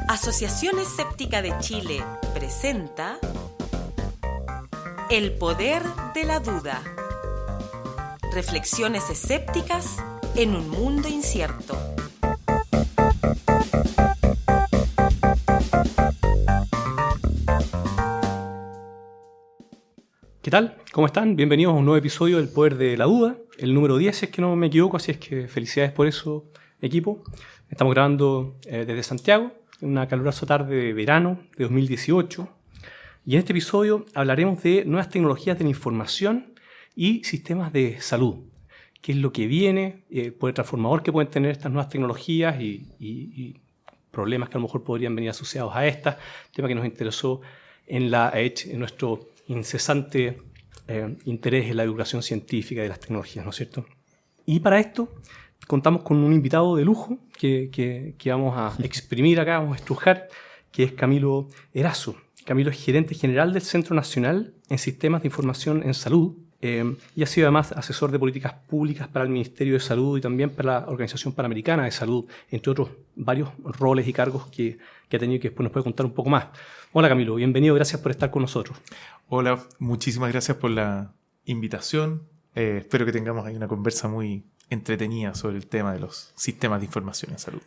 Asociación Escéptica de Chile presenta El Poder de la Duda. Reflexiones escépticas en un mundo incierto. ¿Qué tal? ¿Cómo están? Bienvenidos a un nuevo episodio del Poder de la Duda, el número 10, si es que no me equivoco, así es que felicidades por eso, equipo. Estamos grabando desde Santiago, en una calurosa tarde de verano de 2018, y en este episodio hablaremos de nuevas tecnologías de la información y sistemas de salud. ¿Qué es lo que viene? Por el transformador que pueden tener estas nuevas tecnologías y problemas que a lo mejor podrían venir asociados a estas, tema que nos interesó en nuestro incesante interés en la divulgación científica de las tecnologías, ¿no es cierto? Y para esto contamos con un invitado de lujo que vamos a exprimir acá, vamos a estrujar, que es Camilo Erazo. Camilo es gerente general del Centro Nacional en Sistemas de Información en Salud y ha sido además asesor de políticas públicas para el Ministerio de Salud y también para la Organización Panamericana de Salud, entre otros varios roles y cargos que ha tenido y que después nos puede contar un poco más. Hola Camilo, bienvenido, gracias por estar con nosotros. Hola, muchísimas gracias por la invitación. Espero que tengamos ahí una conversa muy entretenida sobre el tema de los sistemas de información en salud.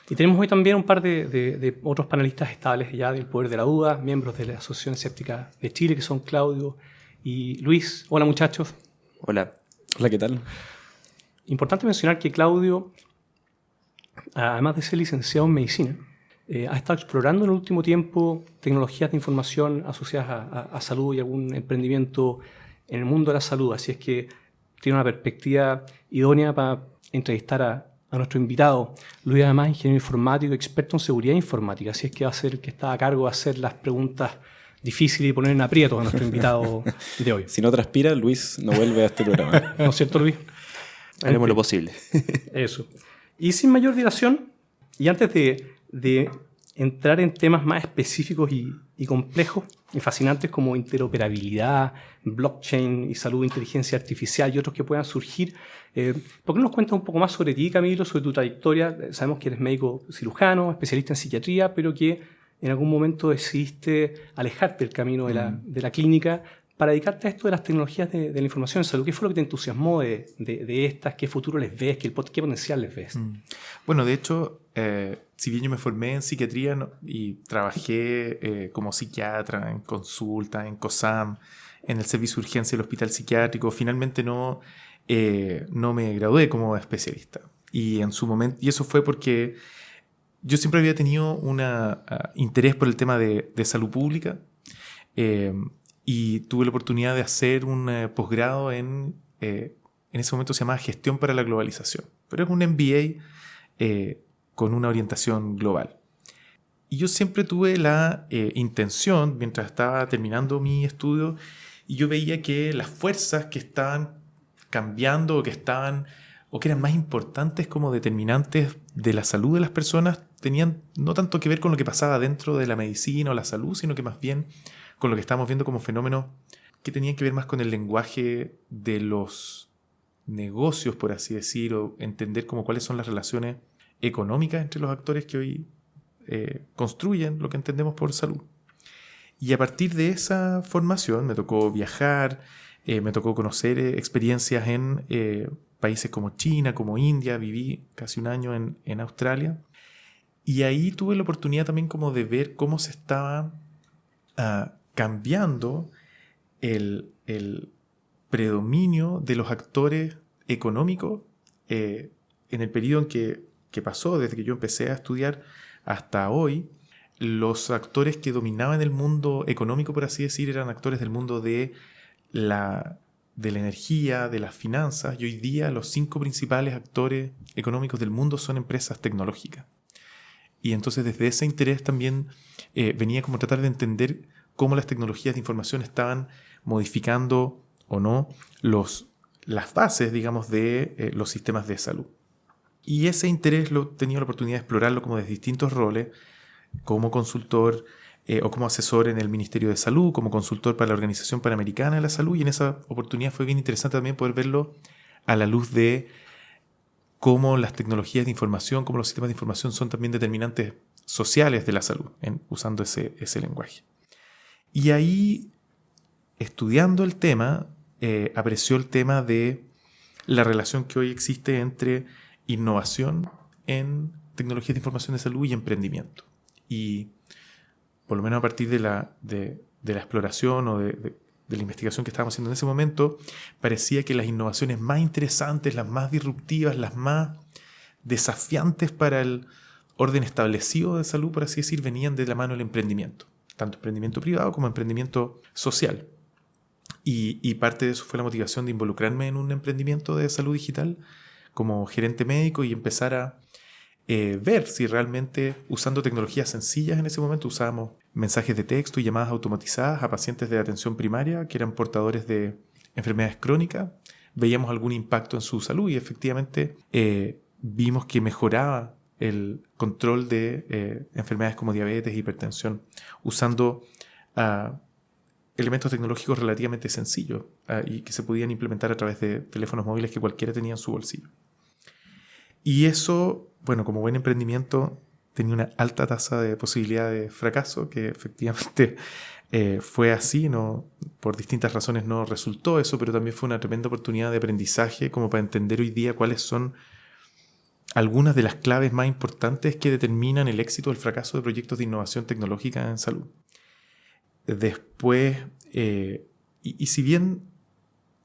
Y tenemos hoy también un par de otros panelistas estables ya del Poder de la Duda, miembros de la Asociación Escéptica de Chile, que son Claudio y Luis. Hola muchachos. Hola. Hola, ¿qué tal? Importante mencionar que Claudio, además de ser licenciado en medicina, ha estado explorando en el último tiempo tecnologías de información asociadas a salud y algún emprendimiento en el mundo de la salud. Así es que tiene una perspectiva idónea para entrevistar a nuestro invitado. Luis, además, ingeniero informático, experto en seguridad informática. Así es que va a ser el que está a cargo de hacer las preguntas difíciles y poner en aprietos a nuestro invitado de hoy. Si no transpira, Luis no vuelve a este programa. ¿No es cierto, Luis? Haremos lo posible. Eso. Y sin mayor dilación, y antes de entrar en temas más específicos y complejos y fascinantes como interoperabilidad, blockchain y salud, inteligencia artificial y otros que puedan surgir, ¿por qué no nos cuentas un poco más sobre ti, Camilo, sobre tu trayectoria? Sabemos que eres médico cirujano, especialista en psiquiatría, pero que en algún momento decidiste alejarte del camino de la clínica para dedicarte a esto de las tecnologías de la información en salud. ¿Qué fue lo que te entusiasmó de estas? ¿Qué futuro les ves? ¿Qué potencial les ves? Bueno, de hecho, si bien yo me formé en psiquiatría y trabajé como psiquiatra en consulta, en COSAM, en el servicio de urgencia del hospital psiquiátrico, finalmente no me gradué como especialista. Y en su momento, y eso fue porque yo siempre había tenido un interés por el tema de salud pública y tuve la oportunidad de hacer un posgrado en ese momento se llamaba Gestión para la Globalización, pero es un MBA con una orientación global. Y yo siempre tuve la intención, mientras estaba terminando mi estudio, y yo veía que las fuerzas que estaban cambiando o que eran más importantes como determinantes de la salud de las personas tenían no tanto que ver con lo que pasaba dentro de la medicina o la salud, sino que más bien con lo que estábamos viendo como fenómenos que tenían que ver más con el lenguaje de los negocios, por así decir, o entender como cuáles son las relaciones económicas entre los actores que hoy construyen lo que entendemos por salud. Y a partir de esa formación me tocó viajar, me tocó conocer experiencias en países como China, como India, viví casi un año en Australia, y ahí tuve la oportunidad también como de ver cómo se estaba cambiando el predominio de los actores económicos en el periodo en que pasó, desde que yo empecé a estudiar hasta hoy. Los actores que dominaban el mundo económico, por así decir, eran actores del mundo de la energía, de las finanzas, y hoy día los 5 principales actores económicos del mundo son empresas tecnológicas. Y entonces desde ese interés también venía como tratar de entender cómo las tecnologías de información estaban modificando o no las bases, digamos, de los sistemas de salud. Y ese interés lo he tenido la oportunidad de explorarlo como desde distintos roles, como consultor, o como asesor en el Ministerio de Salud, como consultor para la Organización Panamericana de la Salud, y en esa oportunidad fue bien interesante también poder verlo a la luz de cómo las tecnologías de información, cómo los sistemas de información son también determinantes sociales de la salud, usando ese lenguaje. Y ahí, estudiando el tema, apareció el tema de la relación que hoy existe entre innovación en tecnologías de información de salud y emprendimiento. Y por lo menos a partir de la exploración o de la investigación que estábamos haciendo en ese momento, parecía que las innovaciones más interesantes, las más disruptivas, las más desafiantes para el orden establecido de salud, por así decir, venían de la mano del emprendimiento, tanto emprendimiento privado como emprendimiento social. Y parte de eso fue la motivación de involucrarme en un emprendimiento de salud digital como gerente médico y empezar a ver si realmente, usando tecnologías sencillas en ese momento, usábamos mensajes de texto y llamadas automatizadas a pacientes de atención primaria que eran portadores de enfermedades crónicas, veíamos algún impacto en su salud y efectivamente vimos que mejoraba el control de enfermedades como diabetes e hipertensión usando elementos tecnológicos relativamente sencillos y que se podían implementar a través de teléfonos móviles que cualquiera tenía en su bolsillo. Y eso, bueno, como buen emprendimiento, tenía una alta tasa de posibilidad de fracaso, que efectivamente fue así, no, por distintas razones no resultó eso, pero también fue una tremenda oportunidad de aprendizaje como para entender hoy día cuáles son algunas de las claves más importantes que determinan el éxito o el fracaso de proyectos de innovación tecnológica en salud. Después, y si bien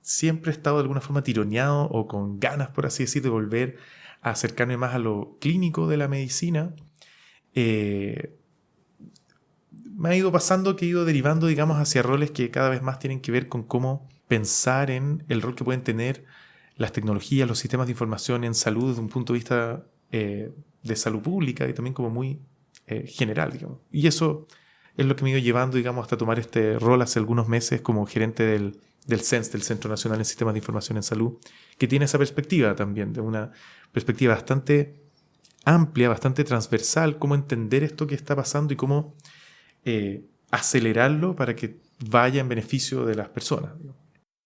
siempre he estado de alguna forma tironeado o con ganas, por así decir, de volver a acercarme más a lo clínico de la medicina, me ha ido pasando que he ido derivando, digamos, hacia roles que cada vez más tienen que ver con cómo pensar en el rol que pueden tener las tecnologías, los sistemas de información en salud desde un punto de vista de salud pública y también como muy general, digamos. Y eso es lo que me ha ido llevando, digamos, hasta tomar este rol hace algunos meses como gerente del CENS, del Centro Nacional en Sistemas de Información en Salud, que tiene esa perspectiva también, de una perspectiva bastante amplia, bastante transversal, cómo entender esto que está pasando y cómo acelerarlo para que vaya en beneficio de las personas.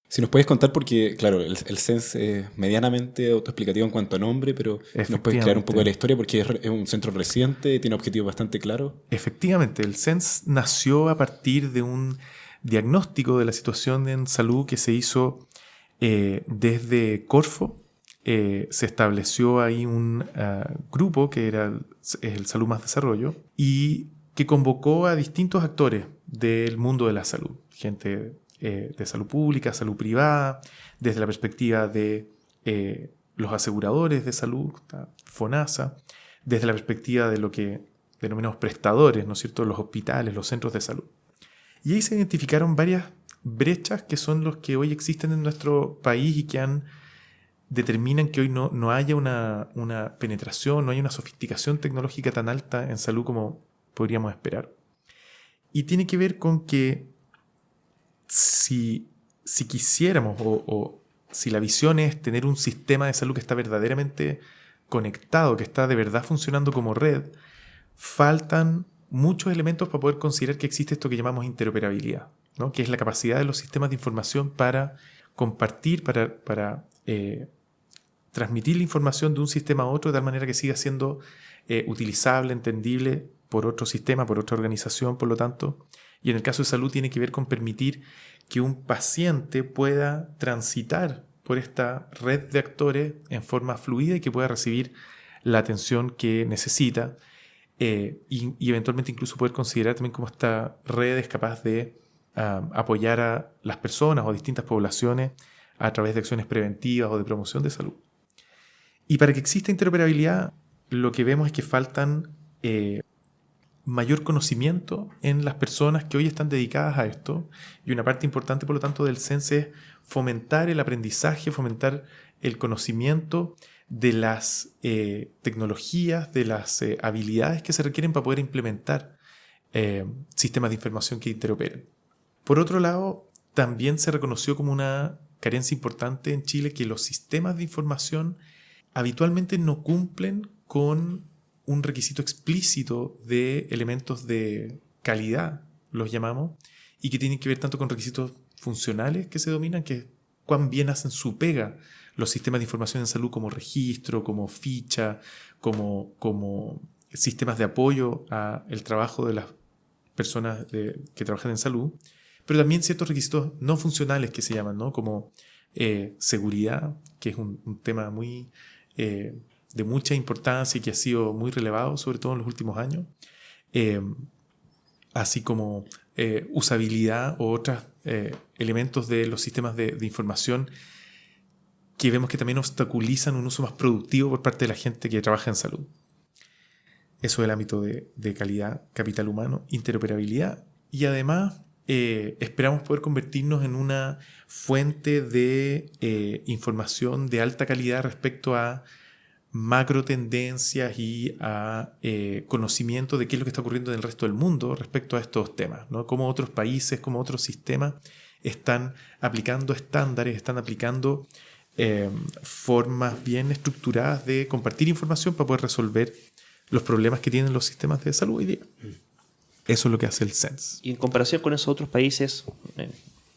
Si nos puedes contar, porque claro, el CENS es medianamente autoexplicativo en cuanto a nombre, pero nos puedes crear un poco de la historia porque es un centro reciente, tiene objetivos bastante claros. Efectivamente, el CENS nació a partir de un diagnóstico de la situación en salud que se hizo desde Corfo. Se estableció ahí un grupo que era el Salud Más Desarrollo y que convocó a distintos actores del mundo de la salud, gente de salud pública, salud privada, desde la perspectiva de los aseguradores de salud, FONASA, desde la perspectiva de lo que denominamos prestadores, ¿no es cierto?, los hospitales, los centros de salud. Y ahí se identificaron varias brechas que son los que hoy existen en nuestro país y que determinan que hoy no haya una penetración, no haya una sofisticación tecnológica tan alta en salud como podríamos esperar. Y tiene que ver con que si quisiéramos o si la visión es tener un sistema de salud que está verdaderamente conectado, que está de verdad funcionando como red, faltan muchos elementos para poder considerar que existe esto que llamamos interoperabilidad, ¿no? Que es la capacidad de los sistemas de información para compartir, para transmitir la información de un sistema a otro de tal manera que siga siendo utilizable, entendible por otro sistema, por otra organización, por lo tanto. Y en el caso de salud tiene que ver con permitir que un paciente pueda transitar por esta red de actores en forma fluida y que pueda recibir la atención que necesita y eventualmente incluso poder considerar también cómo esta red es capaz de apoyar a las personas o distintas poblaciones a través de acciones preventivas o de promoción de salud. Y para que exista interoperabilidad, lo que vemos es que faltan mayor conocimiento en las personas que hoy están dedicadas a esto. Y una parte importante, por lo tanto, del CENS es fomentar el aprendizaje, fomentar el conocimiento de las tecnologías, de las habilidades que se requieren para poder implementar sistemas de información que interoperen. Por otro lado, también se reconoció como una carencia importante en Chile que los sistemas de información habitualmente no cumplen con un requisito explícito de elementos de calidad, los llamamos, y que tienen que ver tanto con requisitos funcionales que se dominan, que cuán bien hacen su pega los sistemas de información en salud como registro, como ficha, como sistemas de apoyo al trabajo de las personas que trabajan en salud, pero también ciertos requisitos no funcionales que se llaman, ¿no? Como seguridad, que es un tema muy de mucha importancia y que ha sido muy relevado, sobre todo en los últimos años, así como usabilidad o otros elementos de los sistemas de información que vemos que también obstaculizan un uso más productivo por parte de la gente que trabaja en salud. Eso es el ámbito de calidad, capital humano, interoperabilidad, y además esperamos poder convertirnos en una fuente de información de alta calidad respecto a macro tendencias y a conocimiento de qué es lo que está ocurriendo en el resto del mundo respecto a estos temas, ¿no? Cómo otros países, cómo otros sistemas están aplicando estándares, están aplicando formas bien estructuradas de compartir información para poder resolver los problemas que tienen los sistemas de salud hoy día. Eso es lo que hace el SENS. Y en comparación con esos otros países,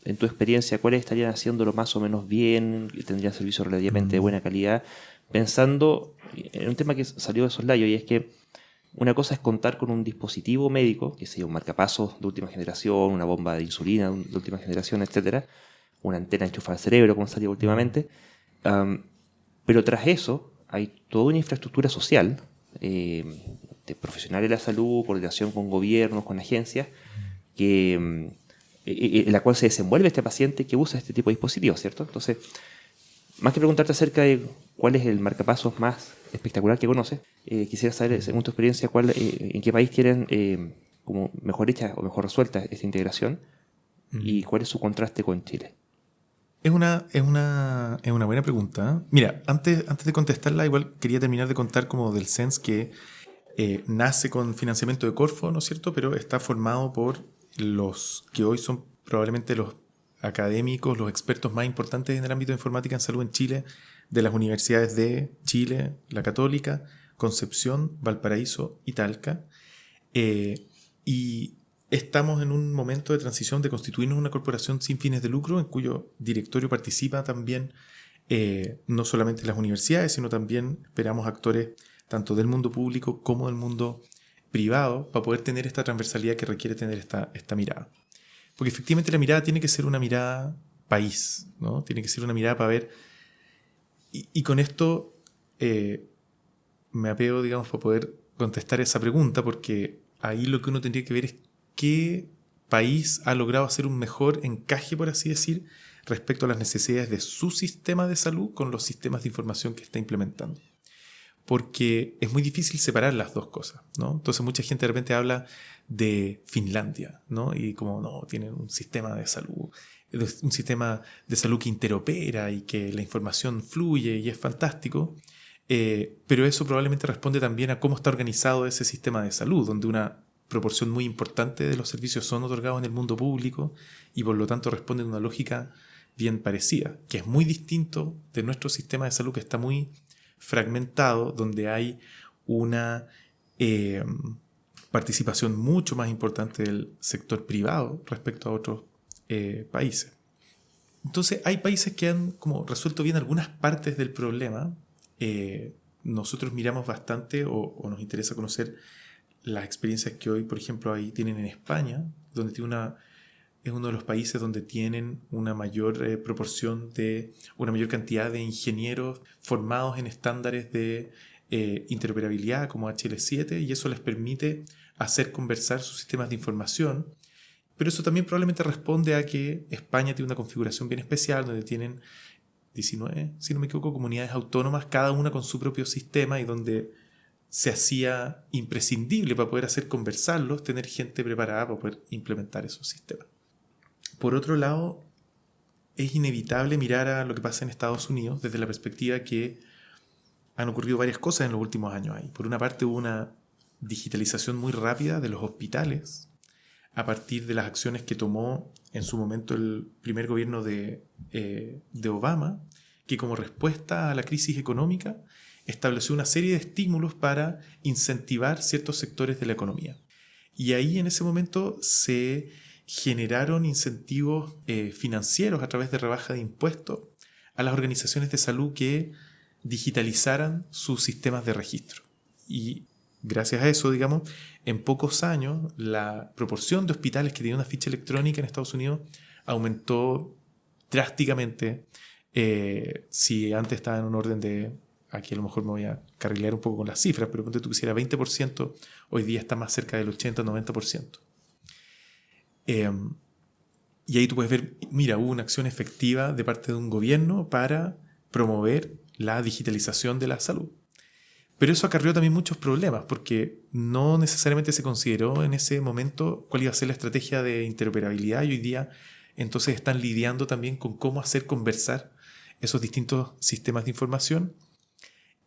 en tu experiencia, ¿cuáles estarían haciéndolo más o menos bien? ¿Tendrían servicios relativamente de buena calidad? Pensando en un tema que salió de soslayo, y es que una cosa es contar con un dispositivo médico, que sea un marcapasos de última generación, una bomba de insulina de última generación, etcétera, una antena enchufada al cerebro, como salió últimamente. Pero tras eso hay toda una infraestructura social de profesionales de la salud, coordinación con gobiernos, con agencias, en la cual se desenvuelve este paciente que usa este tipo de dispositivos, ¿cierto? Entonces, más que preguntarte acerca de cuál es el marcapasos más espectacular que conoces, quisiera saber, según tu experiencia, en qué país tienen como mejor hecha o mejor resuelta esta integración y cuál es su contraste con Chile. Es una buena pregunta. Mira, antes de contestarla, igual quería terminar de contar como del SENS que nace con financiamiento de Corfo, ¿no es cierto? Pero está formado por los que hoy son probablemente los académicos, los expertos más importantes en el ámbito de informática en salud en Chile, de las universidades de Chile, la Católica, Concepción, Valparaíso y Talca. Y estamos en un momento de transición de constituirnos una corporación sin fines de lucro, en cuyo directorio participa también no solamente las universidades, sino también esperamos actores tanto del mundo público como del mundo privado, para poder tener esta transversalidad que requiere tener esta mirada. Porque efectivamente la mirada tiene que ser una mirada país, ¿no? Tiene que ser una mirada para ver. Y con esto me apego, digamos, para poder contestar esa pregunta, porque ahí lo que uno tendría que ver es qué país ha logrado hacer un mejor encaje, por así decir, respecto a las necesidades de su sistema de salud con los sistemas de información que está implementando. Porque es muy difícil separar las dos cosas, ¿no? Entonces mucha gente de repente habla de Finlandia, ¿no? Y como, no, tienen un sistema de salud que interopera y que la información fluye y es fantástico, pero eso probablemente responde también a cómo está organizado ese sistema de salud, donde una proporción muy importante de los servicios son otorgados en el mundo público y por lo tanto responden a una lógica bien parecida, que es muy distinto de nuestro sistema de salud, que está muy fragmentado, donde hay una participación mucho más importante del sector privado respecto a otros países. Entonces hay países que han como resuelto bien algunas partes del problema. Nosotros miramos bastante o nos interesa conocer las experiencias que hoy, por ejemplo, ahí tienen en España, donde es uno de los países donde tienen una mayor una mayor cantidad de ingenieros formados en estándares de interoperabilidad como HL7, y eso les permite hacer conversar sus sistemas de información. Pero eso también probablemente responde a que España tiene una configuración bien especial, donde tienen 19, si no me equivoco, comunidades autónomas, cada una con su propio sistema, y donde se hacía imprescindible para poder hacer conversarlos, tener gente preparada para poder implementar esos sistemas. Por otro lado, es inevitable mirar a lo que pasa en Estados Unidos desde la perspectiva que han ocurrido varias cosas en los últimos años ahí. Por una parte, hubo una digitalización muy rápida de los hospitales a partir de las acciones que tomó en su momento el primer gobierno de Obama, que como respuesta a la crisis económica estableció una serie de estímulos para incentivar ciertos sectores de la economía. Y ahí en ese momento se generaron incentivos financieros a través de rebaja de impuestos a las organizaciones de salud que digitalizaran sus sistemas de registro. Y gracias a eso, digamos, en pocos años la proporción de hospitales que tenían una ficha electrónica en Estados Unidos aumentó drásticamente. Si antes estaba en un orden de, aquí a lo mejor me voy a carrilear un poco con las cifras, pero ponte tú que si era 20%, hoy día está más cerca del 80-90%. Y ahí tú puedes ver, mira, hubo una acción efectiva de parte de un gobierno para promover la digitalización de la salud. Pero eso acarreó también muchos problemas, porque no necesariamente se consideró en ese momento cuál iba a ser la estrategia de interoperabilidad, y hoy día entonces están lidiando también con cómo hacer conversar esos distintos sistemas de información,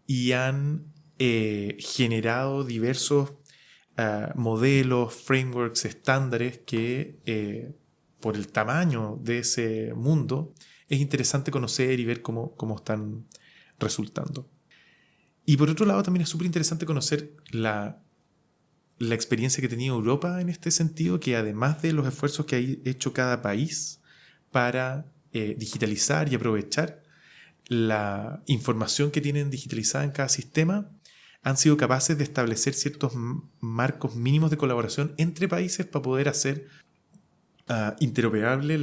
y han generado diversos modelos, frameworks, estándares que por el tamaño de ese mundo es interesante conocer y ver cómo están resultando. Y por otro lado también es súper interesante conocer la experiencia que ha tenido Europa en este sentido, que además de los esfuerzos que ha hecho cada país para digitalizar y aprovechar la información que tienen digitalizada en cada sistema, han sido capaces de establecer ciertos marcos mínimos de colaboración entre países para poder hacer interoperable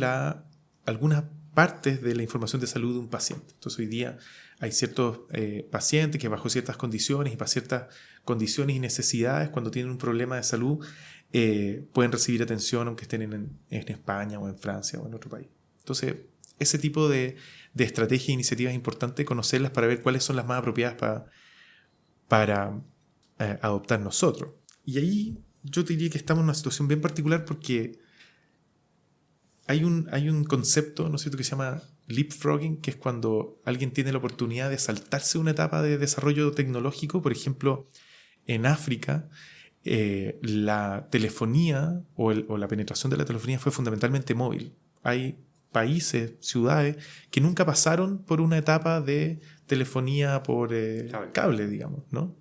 algunas partes de la información de salud de un paciente. Entonces hoy día hay ciertos pacientes que bajo ciertas condiciones y para ciertas condiciones y necesidades, cuando tienen un problema de salud, pueden recibir atención aunque estén en España o en Francia o en otro país. Entonces ese tipo de estrategias e iniciativas es importante conocerlas para ver cuáles son las más apropiadas para adoptar nosotros. Y ahí yo te diría que estamos en una situación bien particular, porque hay un concepto, ¿no es cierto?, que se llama leapfrogging, que es cuando alguien tiene la oportunidad de saltarse una etapa de desarrollo tecnológico. Por ejemplo, en África, la telefonía o la penetración de la telefonía fue fundamentalmente móvil. Hay países, ciudades, que nunca pasaron por una etapa de telefonía por cable, digamos, ¿no?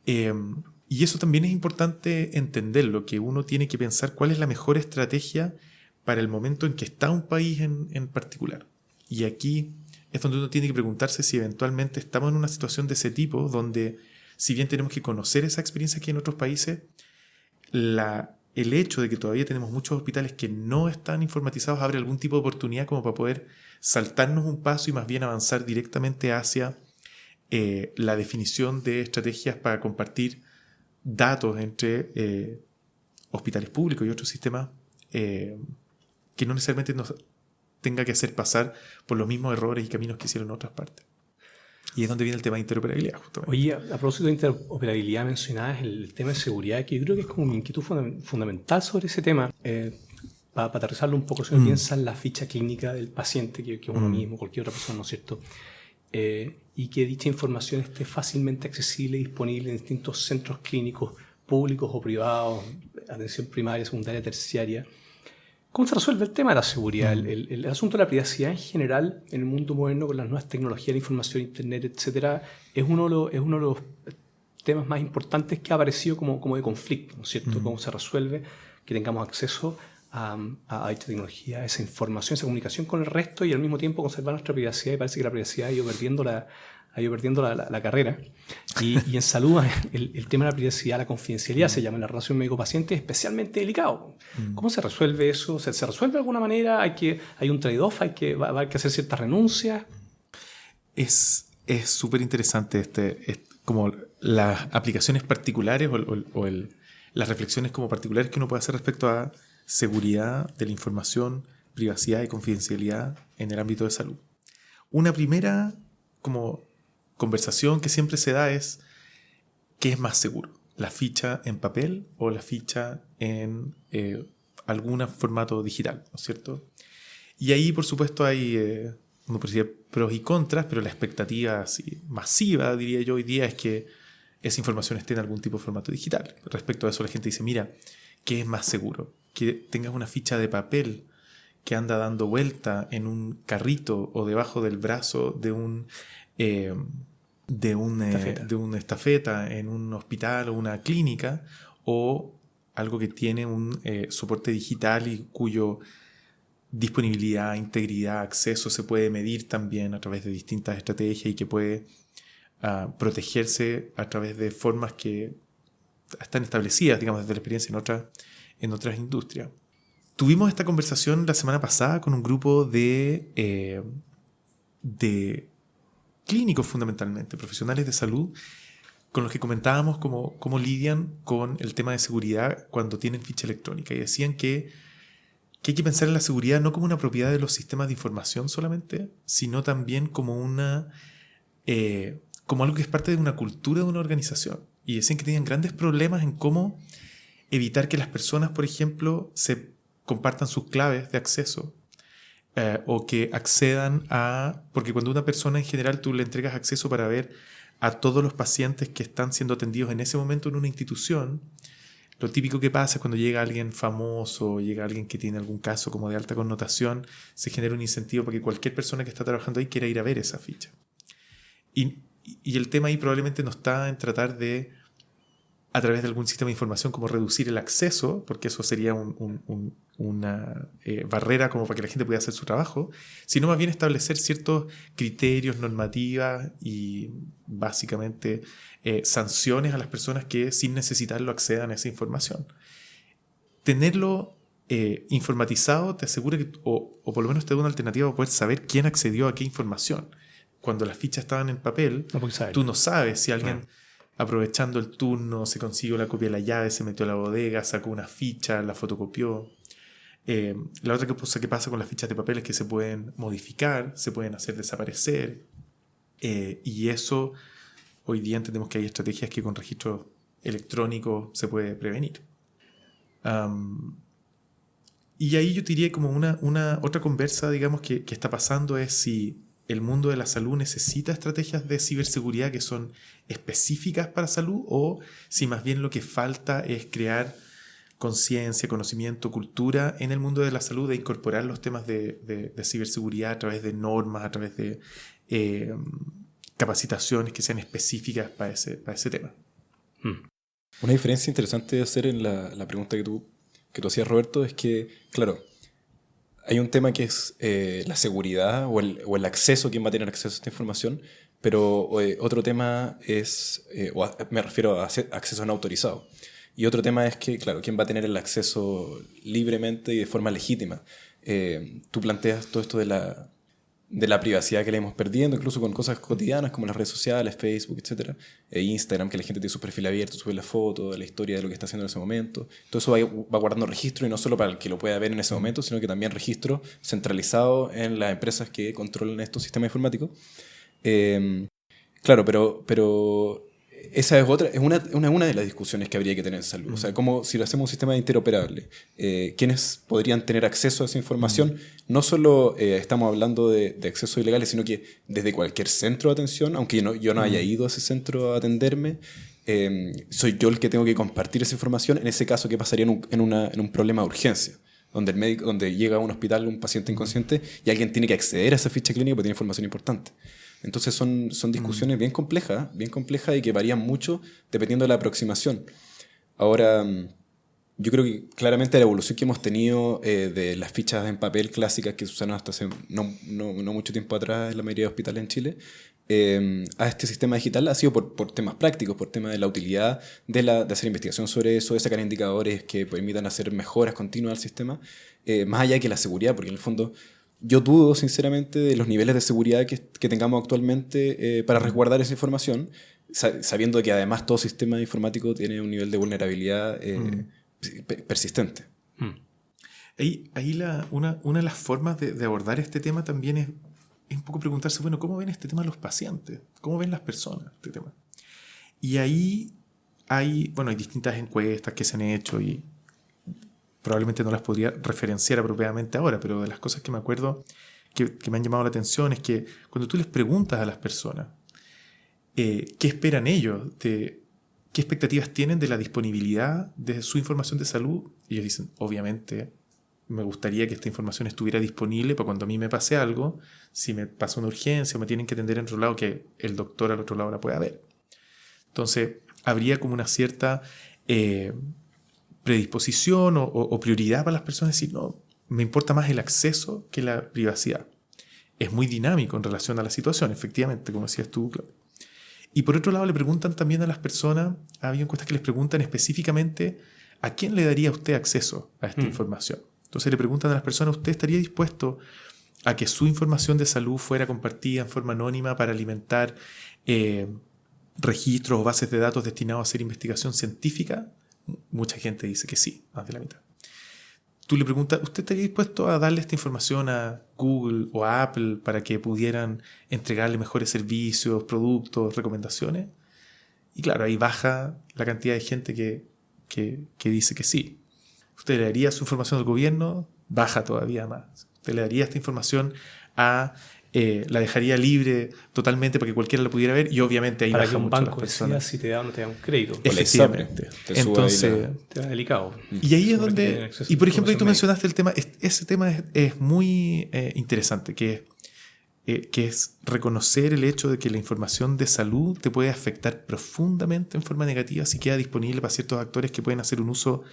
Y eso también es importante entenderlo, que uno tiene que pensar cuál es la mejor estrategia para el momento en que está un país en particular. Y aquí es donde uno tiene que preguntarse si eventualmente estamos en una situación de ese tipo, donde si bien tenemos que conocer esa experiencia que hay en otros países, el hecho de que todavía tenemos muchos hospitales que no están informatizados abre algún tipo de oportunidad como para poder saltarnos un paso y más bien avanzar directamente hacia la definición de estrategias para compartir datos entre hospitales públicos y otros sistemas que no necesariamente nos tenga que hacer pasar por los mismos errores y caminos que hicieron en otras partes. Y es donde viene el tema de interoperabilidad, justamente. Oye, a propósito de interoperabilidad, mencionabas el tema de seguridad, que yo creo que es como mi inquietud fundamental sobre ese tema. Para aterrizarlo un poco, si uno piensa en la ficha clínica del paciente, que uno mismo, cualquier otra persona, ¿no es cierto? Y que dicha información esté fácilmente accesible y disponible en distintos centros clínicos públicos o privados, atención primaria, secundaria, terciaria. ¿Cómo se resuelve el tema de la seguridad? El asunto de la privacidad en general, en el mundo moderno, con las nuevas tecnologías de información, internet, etcétera, es uno de los temas más importantes que ha aparecido como de conflicto, ¿no es cierto? ¿Cómo se resuelve que tengamos acceso a esta tecnología, a esa información, esa comunicación con el resto, y al mismo tiempo conservar nuestra privacidad? Y parece que la privacidad ha ido perdiendo la carrera. Y en salud el tema de la privacidad, la confidencialidad, se llama en la relación médico-paciente, es especialmente delicado. ¿Cómo se resuelve eso? ¿Se resuelve de alguna manera? ¿Hay un trade-off? ¿Va a haber que hacer ciertas renuncias? Es súper interesante como las aplicaciones particulares o las reflexiones como particulares que uno puede hacer respecto a seguridad de la información, privacidad y confidencialidad en el ámbito de salud. Una primera como conversación que siempre se da es: ¿qué es más seguro? ¿La ficha en papel o la ficha en algún formato digital? ¿No es cierto? Y ahí, por supuesto, hay uno puede decir pros y contras, pero la expectativa así, masiva, diría yo, hoy día es que esa información esté en algún tipo de formato digital. Respecto a eso, la gente dice: mira, ¿qué es más seguro? Que tengas una ficha de papel que anda dando vuelta en un carrito o debajo del brazo de una estafeta en un hospital o una clínica, o algo que tiene un soporte digital y cuyo disponibilidad, integridad, acceso se puede medir también a través de distintas estrategias y que puede protegerse a través de formas que están establecidas, digamos, desde la experiencia en otras industrias. Tuvimos esta conversación la semana pasada con un grupo de clínicos fundamentalmente, profesionales de salud, con los que comentábamos cómo lidian con el tema de seguridad cuando tienen ficha electrónica. Y decían que hay que pensar en la seguridad no como una propiedad de los sistemas de información solamente, sino también como algo que es parte de una cultura de una organización. Y decían que tenían grandes problemas en cómo evitar que las personas, por ejemplo, se compartan sus claves de acceso o que accedan porque cuando una persona en general tú le entregas acceso para ver a todos los pacientes que están siendo atendidos en ese momento en una institución, lo típico que pasa es cuando llega alguien famoso, llega alguien que tiene algún caso como de alta connotación, se genera un incentivo para que cualquier persona que está trabajando ahí quiera ir a ver esa ficha. Y el tema ahí probablemente no está en tratar de, a través de algún sistema de información, como reducir el acceso, porque eso sería una barrera como para que la gente pueda hacer su trabajo, sino más bien establecer ciertos criterios, normativas y básicamente sanciones a las personas que sin necesitarlo accedan a esa información. Tenerlo informatizado te asegura que, o por lo menos te da una alternativa para poder saber quién accedió a qué información. Cuando las fichas estaban en papel, tú no sabes si alguien, aprovechando el turno, se consiguió la copia de la llave, se metió a la bodega, sacó una ficha, la fotocopió. La otra cosa que pasa con las fichas de papel es que se pueden modificar, se pueden hacer desaparecer, y eso hoy día entendemos que hay estrategias que con registro electrónico se puede prevenir. Y ahí yo diría como una otra conversa, digamos, que está pasando es si el mundo de la salud necesita estrategias de ciberseguridad que son específicas para salud o si más bien lo que falta es crear conciencia, conocimiento, cultura en el mundo de la salud, de incorporar los temas de ciberseguridad a través de normas, a través de capacitaciones que sean específicas para ese tema. Una diferencia interesante de hacer en la pregunta que tú hacías, Roberto, es que, claro, hay un tema que es la seguridad o el acceso, quién va a tener acceso a esta información, pero otro tema es, me refiero a acceso no autorizado. Y otro tema es que, claro, quién va a tener el acceso libremente y de forma legítima. Tú planteas todo esto de la privacidad que le hemos perdiendo, incluso con cosas cotidianas como las redes sociales, Facebook, etc. Instagram, que la gente tiene su perfil abierto, sube la foto, la historia de lo que está haciendo en ese momento. Todo eso va guardando registro, y no solo para el que lo pueda ver en ese momento, sino que también registro centralizado en las empresas que controlan estos sistemas informáticos. Claro, pero esa es una de las discusiones que habría que tener en salud. O sea, como si lo hacemos un sistema interoperable, ¿quiénes podrían tener acceso a esa información? No solo estamos hablando de accesos ilegales, sino que desde cualquier centro de atención, aunque yo no haya ido a ese centro a atenderme, soy yo el que tengo que compartir esa información. En ese caso, ¿qué pasaría en un problema de urgencia? Donde llega a un hospital un paciente inconsciente y alguien tiene que acceder a esa ficha clínica porque tiene información importante. Entonces son discusiones bien complejas y que varían mucho dependiendo de la aproximación. Ahora, yo creo que claramente la evolución que hemos tenido de las fichas en papel clásicas que se usaron hasta hace no mucho tiempo atrás en la mayoría de hospitales en Chile, a este sistema digital ha sido por temas prácticos, por temas de la utilidad de hacer investigación sobre eso, de sacar indicadores que permitan hacer mejoras continuas al sistema, más allá que la seguridad, porque en el fondo yo dudo sinceramente de los niveles de seguridad que tengamos actualmente para resguardar esa información, sabiendo que además todo sistema informático tiene un nivel de vulnerabilidad persistente. Ahí una de las formas de abordar este tema también es un poco preguntarse, bueno, ¿cómo ven este tema los pacientes? ¿Cómo ven las personas este tema? Y ahí hay distintas encuestas que se han hecho y probablemente no las podría referenciar apropiadamente ahora, pero de las cosas que me acuerdo que me han llamado la atención es que cuando tú les preguntas a las personas qué esperan ellos, qué expectativas tienen de la disponibilidad de su información de salud, ellos dicen, obviamente, me gustaría que esta información estuviera disponible para cuando a mí me pase algo, si me pasa una urgencia o me tienen que atender en otro lado, que el doctor al otro lado la pueda ver. Entonces, habría como una cierta predisposición o prioridad para las personas decir, no, me importa más el acceso que la privacidad. Es muy dinámico en relación a la situación, efectivamente, como decías tú, Claudio. Y por otro lado le preguntan también a las personas, ha habido encuestas que les preguntan específicamente a quién le daría usted acceso a esta información. Entonces le preguntan a las personas, ¿usted estaría dispuesto a que su información de salud fuera compartida en forma anónima para alimentar registros o bases de datos destinados a hacer investigación científica? Mucha gente dice que sí, más de la mitad. Tú le preguntas, ¿usted estaría dispuesto a darle esta información a Google o a Apple para que pudieran entregarle mejores servicios, productos, recomendaciones? Y claro, ahí baja la cantidad de gente que dice que sí. ¿Usted le daría su información al gobierno? Baja todavía más. ¿Usted le daría esta información la dejaría libre totalmente para que cualquiera la pudiera ver? Y obviamente ahí para baja que un mucho las banco personas. decida si te da o no te da un crédito. Efectivamente. Entonces, Te da delicado. y ahí es Sobre que donde, tienen acceso y a por ejemplo, ahí tú información mencionaste el tema, ese tema es muy interesante, que es reconocer el hecho de que la información de salud te puede afectar profundamente en forma negativa si queda disponible para ciertos actores que pueden hacer un uso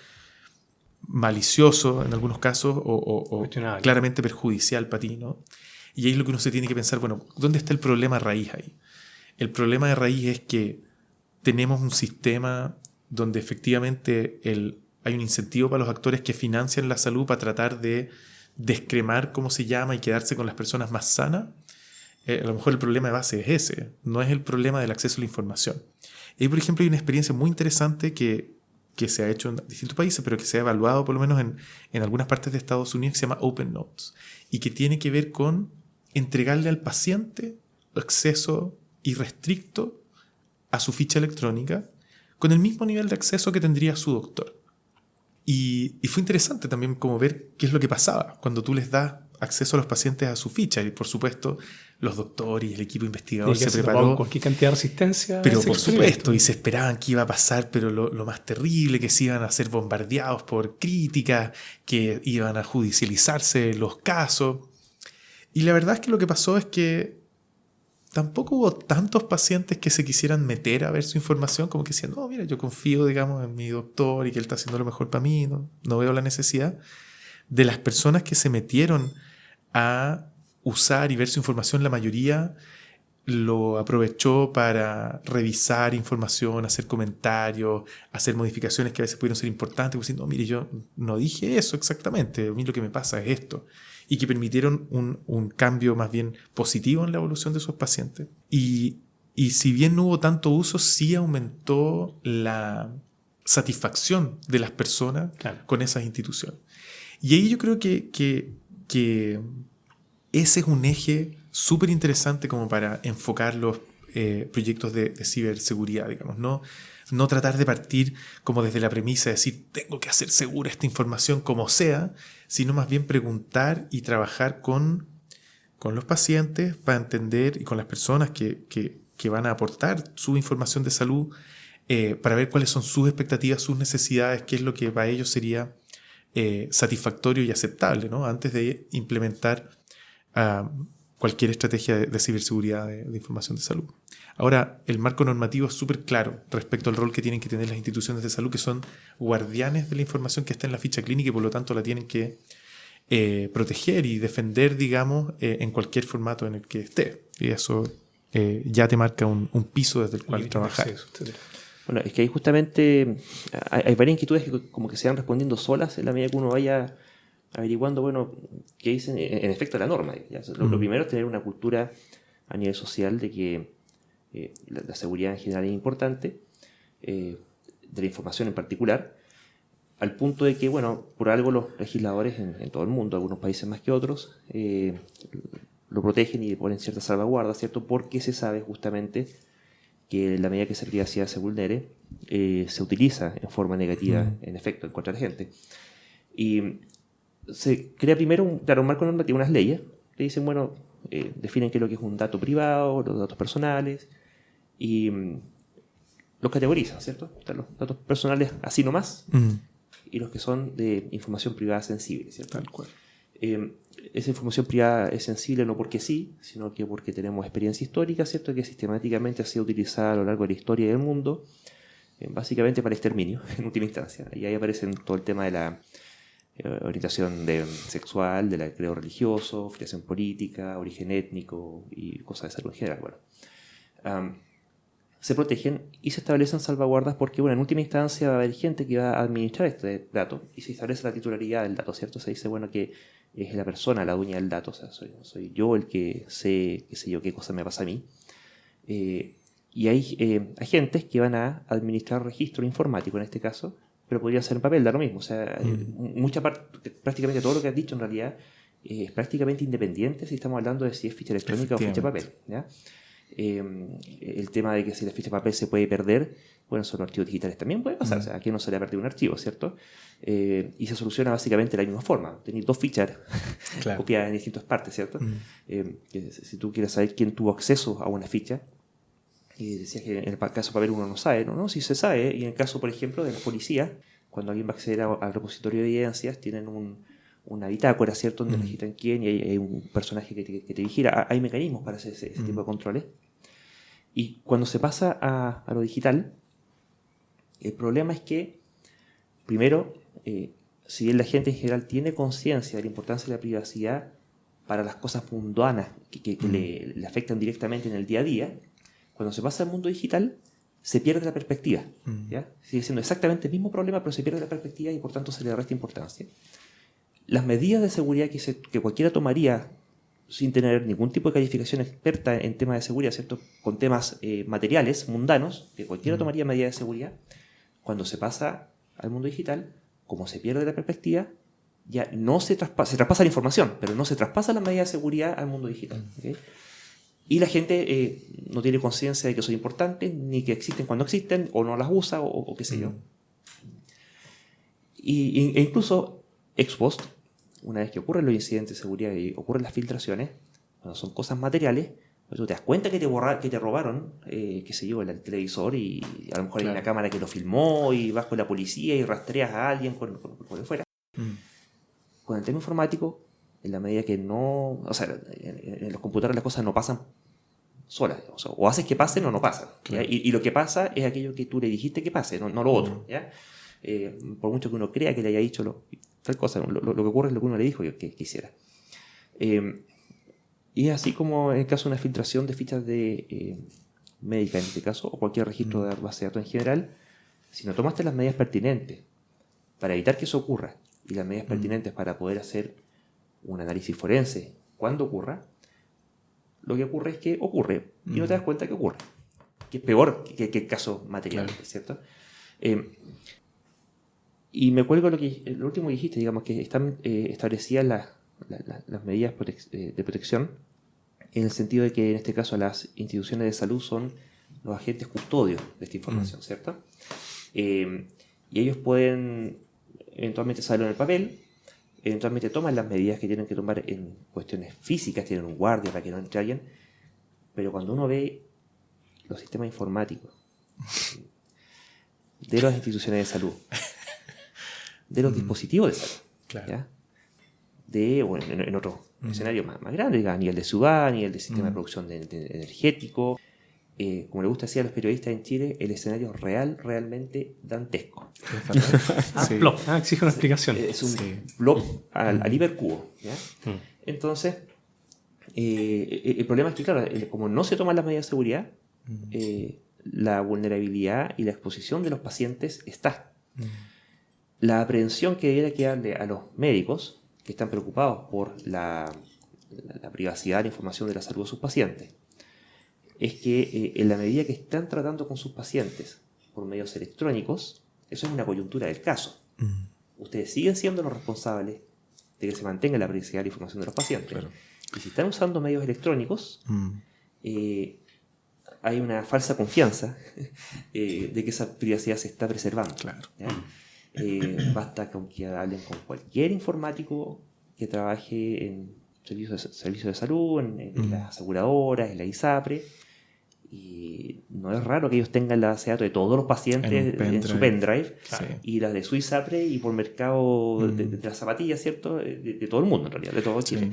malicioso en algunos casos o claramente perjudicial para ti, ¿no? Y ahí es lo que uno se tiene que pensar, bueno, ¿dónde está el problema raíz ahí? El problema de raíz es que tenemos un sistema donde efectivamente hay un incentivo para los actores que financian la salud para tratar de descremar, como se llama, y quedarse con las personas más sanas. A lo mejor el problema de base es ese, no es el problema del acceso a la información. Y por ejemplo, hay una experiencia muy interesante que se ha hecho en distintos países, pero que se ha evaluado por lo menos en algunas partes de Estados Unidos, que se llama Open Notes, y que tiene que ver con entregarle al paciente acceso irrestricto a su ficha electrónica con el mismo nivel de acceso que tendría su doctor. Y fue interesante también como ver qué es lo que pasaba cuando tú les das acceso a los pacientes a su ficha. Y por supuesto, los doctores y el equipo investigador se preparó. Cualquier cantidad de resistencia. Pero por supuesto, y se esperaban que iba a pasar, pero lo más terrible, que se iban a ser bombardeados por críticas, que iban a judicializarse los casos. Y la verdad es que lo que pasó es que tampoco hubo tantos pacientes que se quisieran meter a ver su información, como que decían, no, mira, yo confío, digamos, en mi doctor y que él está haciendo lo mejor para mí, no veo la necesidad. De las personas que se metieron a usar y ver su información, la mayoría lo aprovechó para revisar información, hacer comentarios, hacer modificaciones que a veces pudieron ser importantes, como diciendo, no, mire, yo no dije eso exactamente, a mí lo que me pasa es esto. Y que permitieron un cambio más bien positivo en la evolución de esos pacientes. Y si bien no hubo tanto uso, sí aumentó la satisfacción de las personas con esas instituciones. Y ahí yo creo que ese es un eje súper interesante como para enfocar los proyectos de ciberseguridad, digamos, no tratar de partir como desde la premisa de decir tengo que hacer segura esta información como sea, sino más bien preguntar y trabajar con los pacientes para entender y con las personas que van a aportar su información de salud para ver cuáles son sus expectativas, sus necesidades, qué es lo que para ellos sería satisfactorio y aceptable, ¿no? Antes de implementar cualquier estrategia de ciberseguridad de información de salud. Ahora, el marco normativo es súper claro respecto al rol que tienen que tener las instituciones de salud, que son guardianes de la información que está en la ficha clínica y por lo tanto la tienen que proteger y defender, digamos, en cualquier formato en el que esté. Y eso ya te marca un piso desde el cual trabajar. Bueno, es que ahí justamente hay varias inquietudes que como que se van respondiendo solas en la medida que uno vaya averiguando, bueno, qué dicen en efecto la norma. Lo primero es tener una cultura a nivel social de que la seguridad en general es importante, de la información en particular, al punto de que, bueno, por algo los legisladores en todo el mundo, algunos países más que otros, lo protegen y ponen ciertas salvaguardas, ¿cierto? Porque se sabe justamente que en la medida que esa privacidad se vulnere, se utiliza en forma negativa, en efecto, en contra de la gente. Y se crea primero un marco normativo, unas leyes, que dicen, bueno, definen qué es lo que es un dato privado, los datos personales, y los categorizan, ¿cierto? Están los datos personales así nomás, y los que son de información privada sensible, ¿cierto? Tal cual. Esa información privada es sensible no porque sí, sino que porque tenemos experiencia histórica, ¿cierto? Que sistemáticamente ha sido utilizada a lo largo de la historia del mundo básicamente para exterminio, en última instancia. Y ahí aparecen todo el tema de la orientación sexual, del credo religioso, filiación política, origen étnico y cosas de salud en general. Bueno, se protegen y se establecen salvaguardas porque, bueno, en última instancia va a haber gente que va a administrar este dato y se establece la titularidad del dato, ¿cierto? Se dice, bueno, que es la persona la dueña del dato, o sea, soy yo el que sé, qué sé yo, qué cosa me pasa a mí. Y hay agentes que van a administrar registro informático en este caso, pero podría ser en papel, da lo mismo. O sea, mucha parte, prácticamente todo lo que has dicho en realidad es prácticamente independiente si estamos hablando de si es ficha electrónica o ficha de papel, ¿ya? El tema de que si la ficha de papel se puede perder, bueno, son los archivos digitales también puede pasar. O sea, aquí no se le ha perdido un archivo, ¿cierto? Y se soluciona básicamente de la misma forma. Tenéis 2 fichas copiadas en distintas partes, ¿cierto? Si tú quieres saber quién tuvo acceso a una ficha, y decías que en el caso de papel uno no sabe, ¿no? Sí se sabe. Y en el caso, por ejemplo, de la policía, cuando alguien va a acceder al repositorio de evidencias, tienen una bitácora, ¿cierto? Donde registran quién y hay un personaje que te vigila. Hay mecanismos para hacer ese tipo de controles. Y cuando se pasa a lo digital, el problema es que, primero, si bien la gente en general tiene conciencia de la importancia de la privacidad para las cosas mundanas que le afectan directamente en el día a día, cuando se pasa al mundo digital, se pierde la perspectiva. ¿Ya? Sigue siendo exactamente el mismo problema, pero se pierde la perspectiva y por tanto se le resta importancia. Las medidas de seguridad que cualquiera tomaría sin tener ningún tipo de calificación experta en temas de seguridad, ¿cierto? Con temas materiales, mundanos, que cualquiera tomaría medidas de seguridad, cuando se pasa al mundo digital, como se pierde la perspectiva, ya no se traspasa la información, pero no se traspasa las medidas de seguridad al mundo digital. ¿Okay? Y la gente no tiene conciencia de que son importantes, ni que existen cuando existen, o no las usa, o qué sé yo. E incluso ex post, una vez que ocurren los incidentes de seguridad y ocurren las filtraciones, cuando son cosas materiales, pues tú te das cuenta que te robaron, qué sé yo, el televisor y a lo mejor hay una cámara que lo filmó y vas con la policía y rastreas a alguien con lo que fuera. Con el tema informático, en la medida que no... O sea, en los computadores las cosas no pasan solas. O haces que pasen o no pasan. Y lo que pasa es aquello que tú le dijiste que pase, no lo otro. ¿Ya? Por mucho que uno crea que le haya dicho tal cosa, lo que ocurre es lo que uno le dijo que hiciera. Y así como en el caso de una filtración de fichas de médica en este caso, o cualquier registro de base de datos en general, si no tomaste las medidas pertinentes para evitar que eso ocurra, y las medidas pertinentes para poder hacer un análisis forense cuando ocurra, lo que ocurre es que ocurre y no te das cuenta que ocurre, que es peor que el caso material, ¿cierto? Y me cuelgo lo último que dijiste, digamos que están establecidas las medidas de protección en el sentido de que en este caso las instituciones de salud son los agentes custodios de esta información, ¿cierto? Y ellos pueden eventualmente sacarlo en el papel, eventualmente toman las medidas que tienen que tomar en cuestiones físicas, tienen un guardia para que no entre alguien, pero cuando uno ve los sistemas informáticos de las instituciones de salud, de los dispositivos de salud, ¿ya? Bueno, en otro escenario más grande, a nivel de ciudad, a nivel de sistema de producción energético, como le gusta decir a los periodistas en Chile, el escenario realmente dantesco. Blob, exige una explicación. Es un blob al hipercubo. ¿Ya? Entonces, el problema es que, claro, como no se toman las medidas de seguridad, la vulnerabilidad y la exposición de los pacientes está. La aprehensión que debería quedarle a los médicos que están preocupados por la privacidad de la información de la salud de sus pacientes es que en la medida que están tratando con sus pacientes por medios electrónicos, eso es una coyuntura del caso. Ustedes siguen siendo los responsables de que se mantenga la privacidad de la información de los pacientes. Claro. Y si están usando medios electrónicos, hay una falsa confianza de que esa privacidad se está preservando. Claro. Basta con que hablen con cualquier informático que trabaje en servicios de salud, en las aseguradoras, en la ISAPRE, y no es raro que ellos tengan la base de datos de todos los pacientes en su pendrive, y las de su ISAPRE y por mercado de las zapatillas, ¿cierto? De todo el mundo, en realidad, de todo Chile.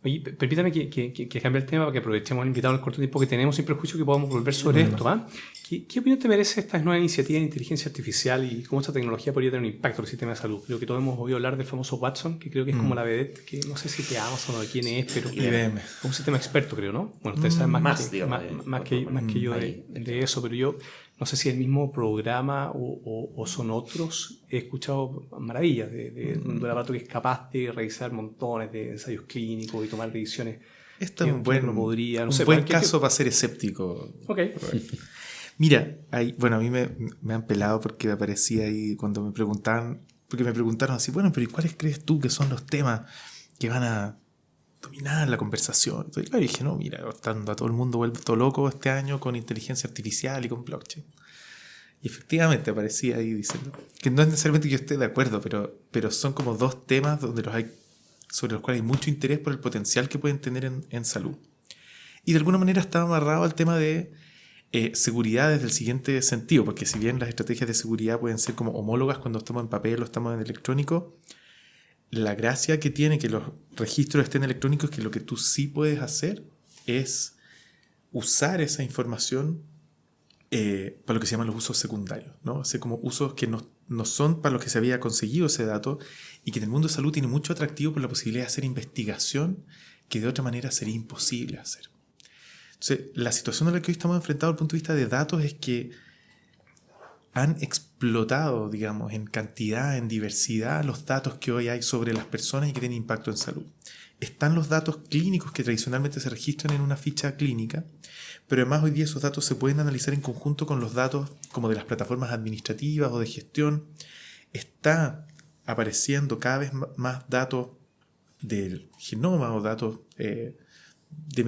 Oye, permítame que cambie el tema para que aprovechemos el invitado en el corto tiempo que tenemos, sin prejuicio que podamos volver sobre esto. ¿Ah? ¿Qué opinión te merece esta nueva iniciativa de inteligencia artificial y cómo esta tecnología podría tener un impacto en el sistema de salud? Creo que todos hemos oído hablar del famoso Watson, que creo que es como la vedette, que no sé si de Amazon o de quién es, pero IBM. es un sistema experto, creo, ¿no? Bueno, ustedes saben más que yo de eso, pero yo no sé si es el mismo programa o son otros. He escuchado maravillas de un aparato que es capaz de realizar montones de ensayos clínicos y tomar decisiones. Este es un buen caso para ser escéptico. Ok. Mira, bueno, a mí me han pelado porque aparecía ahí cuando me preguntaban, porque me preguntaron así, bueno, pero ¿y cuáles crees tú que son los temas que van a dominar la conversación? Entonces, claro, dije, no, mira, estando a todo el mundo vuelto loco este año con inteligencia artificial y con blockchain. Y efectivamente aparecía ahí diciendo que no es necesariamente que yo esté de acuerdo, pero son como dos temas sobre los cuales hay mucho interés por el potencial que pueden tener en salud. Y de alguna manera está amarrado al tema de seguridad desde el siguiente sentido, porque si bien las estrategias de seguridad pueden ser como homólogas cuando estamos en papel o estamos en electrónico, la gracia que tiene que los registros estén electrónicos es que lo que tú sí puedes hacer es usar esa información para lo que se llaman los usos secundarios, ¿no? O sea, como usos que no son para los que se había conseguido ese dato y que en el mundo de salud tiene mucho atractivo por la posibilidad de hacer investigación que de otra manera sería imposible hacer. Entonces, la situación a la que hoy estamos enfrentados desde el punto de vista de datos es que han explotado, digamos, en cantidad, en diversidad, los datos que hoy hay sobre las personas y que tienen impacto en salud. Están los datos clínicos que tradicionalmente se registran en una ficha clínica, pero además hoy día esos datos se pueden analizar en conjunto con los datos como de las plataformas administrativas o de gestión. Está apareciendo cada vez más datos del genoma o datos de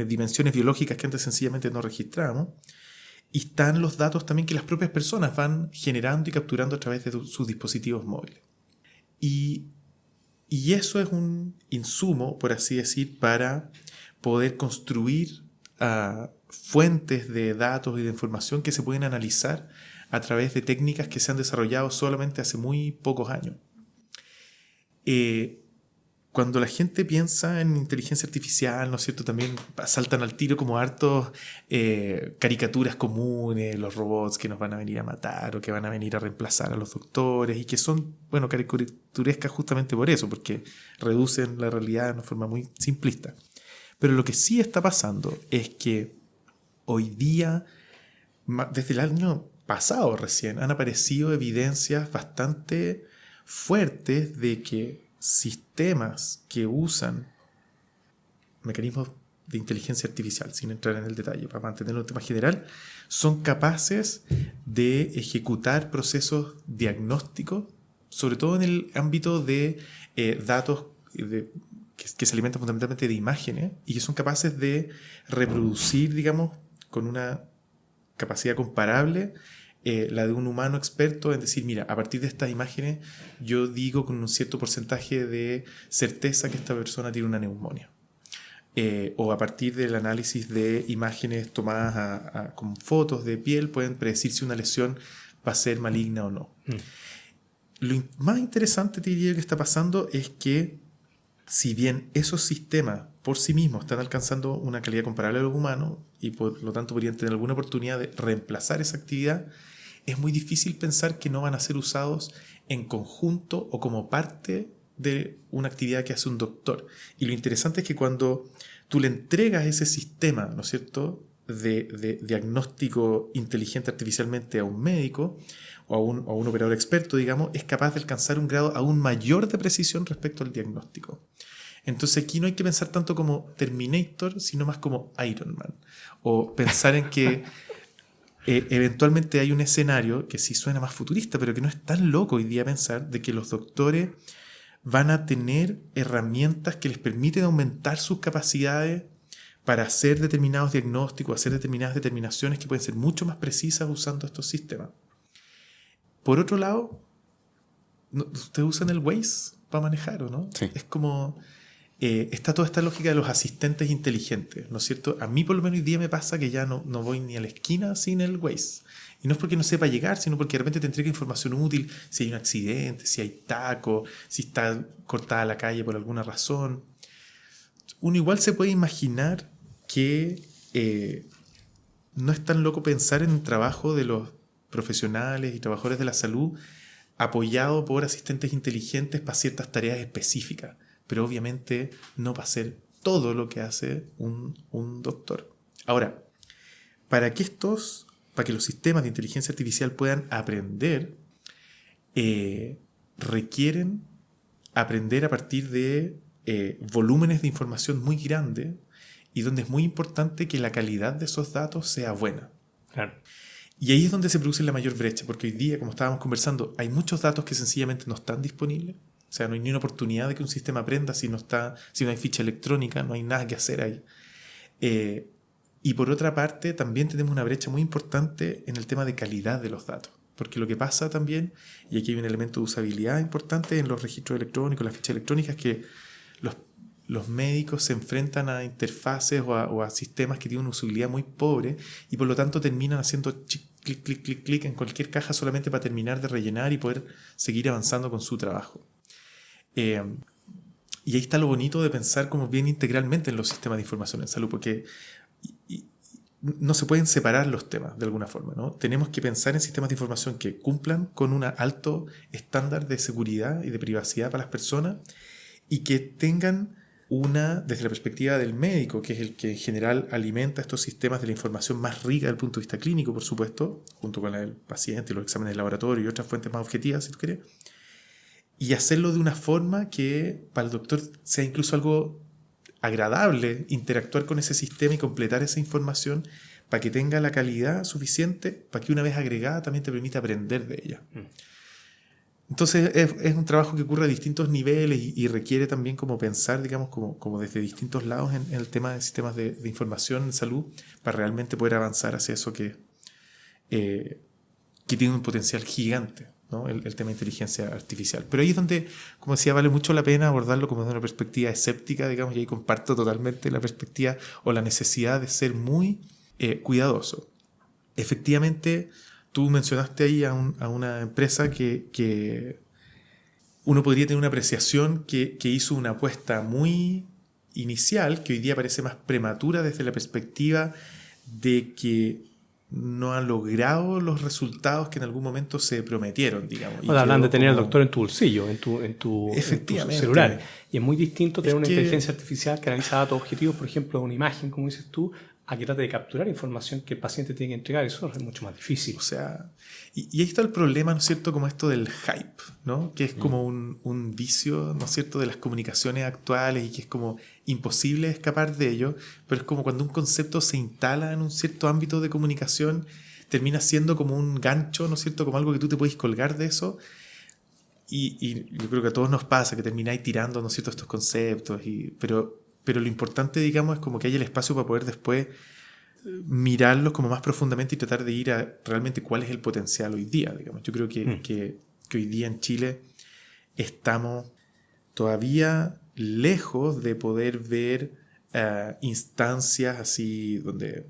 dimensiones biológicas que antes sencillamente no registrábamos. Y están los datos también que las propias personas van generando y capturando a través de sus dispositivos móviles. Y eso es un insumo, por así decir, para poder construir fuentes de datos y de información que se pueden analizar a través de técnicas que se han desarrollado solamente hace muy pocos años. Cuando la gente piensa en inteligencia artificial, ¿no es cierto?, también saltan al tiro como hartos caricaturas comunes, los robots que nos van a venir a matar o que van a venir a reemplazar a los doctores y que son, bueno, caricaturescas justamente por eso, porque reducen la realidad de una forma muy simplista. Pero lo que sí está pasando es que hoy día, desde el año pasado recién, han aparecido evidencias bastante fuertes de que sistemas que usan mecanismos de inteligencia artificial, sin entrar en el detalle, para mantenerlo en tema general, son capaces de ejecutar procesos diagnósticos, sobre todo en el ámbito de datos que se alimentan fundamentalmente de imágenes y que son capaces de reproducir, digamos, con una capacidad comparable la de un humano experto en decir, mira, a partir de estas imágenes yo digo con un cierto porcentaje de certeza que esta persona tiene una neumonía. O a partir del análisis de imágenes tomadas con fotos de piel pueden predecir si una lesión va a ser maligna o no. Lo más interesante, te diría, que está pasando es que si bien esos sistemas por sí mismos están alcanzando una calidad comparable a los humanos y por lo tanto podrían tener alguna oportunidad de reemplazar esa actividad, es muy difícil pensar que no van a ser usados en conjunto o como parte de una actividad que hace un doctor. Y lo interesante es que cuando tú le entregas ese sistema, ¿no es cierto?, de diagnóstico inteligente artificialmente a un médico o a un operador experto, digamos, es capaz de alcanzar un grado aún mayor de precisión respecto al diagnóstico. Entonces aquí no hay que pensar tanto como Terminator, sino más como Iron Man. O pensar en que eventualmente hay un escenario que sí suena más futurista, pero que no es tan loco hoy día pensar de que los doctores van a tener herramientas que les permiten aumentar sus capacidades para hacer determinados diagnósticos, hacer determinadas determinaciones que pueden ser mucho más precisas usando estos sistemas. Por otro lado, ¿ustedes usan el Waze para manejar o no? Sí. Es como... está toda esta lógica de los asistentes inteligentes, ¿no es cierto? A mí por lo menos hoy día me pasa que ya no voy ni a la esquina sin el Waze. Y no es porque no sepa llegar, sino porque de repente te entrega información útil, si hay un accidente, si hay taco, si está cortada la calle por alguna razón. uno igual se puede imaginar que no es tan loco pensar en el trabajo de los profesionales y trabajadores de la salud apoyado por asistentes inteligentes para ciertas tareas específicas, pero obviamente no para hacer todo lo que hace un doctor. Ahora, para que los sistemas de inteligencia artificial puedan aprender, requieren aprender a partir de volúmenes de información muy grandes y donde es muy importante que la calidad de esos datos sea buena. Claro. Y ahí es donde se produce la mayor brecha, porque hoy día, como estábamos conversando, hay muchos datos que sencillamente no están disponibles. O sea, no hay ni una oportunidad de que un sistema aprenda si no hay ficha electrónica, no hay nada que hacer ahí. Y por otra parte, también tenemos una brecha muy importante en el tema de calidad de los datos. Porque lo que pasa también, y aquí hay un elemento de usabilidad importante en los registros electrónicos, las fichas electrónicas, que los médicos se enfrentan a interfaces o a sistemas que tienen una usabilidad muy pobre y por lo tanto terminan haciendo clic, clic, clic, clic en cualquier caja solamente para terminar de rellenar y poder seguir avanzando con su trabajo. Y ahí está lo bonito de pensar como bien integralmente en los sistemas de información en salud, porque no se pueden separar los temas de alguna forma, ¿no? Tenemos que pensar en sistemas de información que cumplan con un alto estándar de seguridad y de privacidad para las personas y que tengan desde la perspectiva del médico, que es el que en general alimenta estos sistemas de la información más rica desde el punto de vista clínico, por supuesto, junto con la del paciente, los exámenes de laboratorio y otras fuentes más objetivas, si tú quieres, y hacerlo de una forma que para el doctor sea incluso algo agradable interactuar con ese sistema y completar esa información para que tenga la calidad suficiente para que una vez agregada también te permita aprender de ella. Entonces es un trabajo que ocurre a distintos niveles y requiere también como pensar, digamos, como desde distintos lados en el tema de sistemas de información en salud para realmente poder avanzar hacia eso que tiene un potencial gigante, ¿no? El tema de inteligencia artificial. Pero ahí es donde, como decía, vale mucho la pena abordarlo como desde una perspectiva escéptica, digamos, y ahí comparto totalmente la perspectiva o la necesidad de ser muy cuidadoso. Efectivamente, tú mencionaste ahí a una empresa que uno podría tener una apreciación que hizo una apuesta muy inicial, que hoy día parece más prematura desde la perspectiva de que no han logrado los resultados que en algún momento se prometieron, digamos. Hablan de tener al doctor en tu bolsillo, en tu celular. Y es muy distinto tener una inteligencia artificial que analiza datos objetivos, por ejemplo, una imagen, como dices tú, a que trate de capturar información que el paciente tiene que entregar. Eso es mucho más difícil. O sea, y ahí está el problema, ¿no es cierto?, como esto del hype, ¿no? Que es como un vicio, ¿no es cierto?, de las comunicaciones actuales y que es como imposible escapar de ello, pero es como cuando un concepto se instala en un cierto ámbito de comunicación, termina siendo como un gancho, ¿no es cierto?, como algo que tú te puedes colgar de eso. Y yo creo que a todos nos pasa que termináis tirando, ¿no es cierto?, estos conceptos, pero lo importante, digamos, es como que haya el espacio para poder después mirarlos como más profundamente y tratar de ir a realmente cuál es el potencial hoy día, digamos. Yo creo que hoy día en Chile estamos todavía lejos de poder ver instancias así donde